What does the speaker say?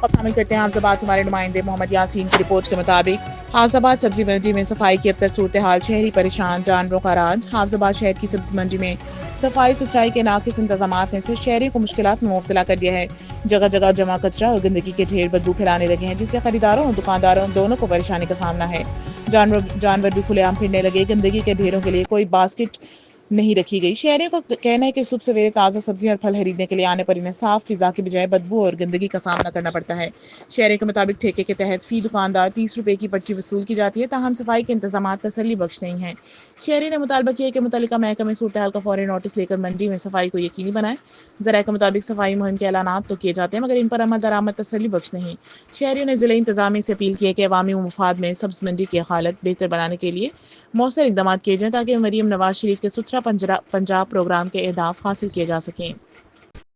अब शामिल करते हैं हाफिजाबाद से हमारे नुमाइंदे मोहम्मद यासीन की रिपोर्ट के मुताबिक हाफिजाबाद सब्जी मंडी में सफाई की अबतर सूरत हाल, शहरी परेशान, जानवरों का राज। हाफिजाबाद शहर की सब्जी मंडी में सफाई सुथराई के नाकिस इंतजामात ने सिर्फ शहरी को मुश्किलात में मुब्तला कर दिया है। जगह जगह जमा कचरा और गंदगी के ढेर बदबू फैलाने लगे हैं, जिससे खरीदारों और दुकानदारों दोनों को परेशानी का सामना है। जानवर भी खुलेआम फिरने लगे। गंदगी के ढेरों के लिए कोई बास्केट नहीं रखी गई। शहरियों का कहना है कि सुबह सवेरे ताज़ा सब्जियां और फल खरीदने के लिए आने पर इन्हें साफ फिजा की बजाय बदबू और गंदगी का सामना करना पड़ता है। शहरियों के मुताबिक ठेके के तहत फी दुकानदार 30 रुपए की पर्ची वसूल की जाती है, ताहम सफाई के इंतजाम तसल्ली बख्श नहीं है। शहरी ने मुतालबा किया कि मुतल्लिका महकमे सूरत हाल का फौरी नोटिस लेकर मंडी में सफाई को यकीनी बनाए। ज़राए के मुताबिक सफाई मुहिम के ऐलानात तो किए जाते हैं, मगर इन पर अमल दरामद तसल्ली बख्श नहीं। शहरियों ने जिला इंतजामिया से अपील की है कि अवामी मुफाद में सब्ज मंडी की हालत बेहतर बनाने के लिए मौसर इकदाम किए जाएँ, ताकि मरीम नवाज शरीफ के सुथरा पंजाब प्रोग्राम के अहदाफ हासिल किए जा सकें।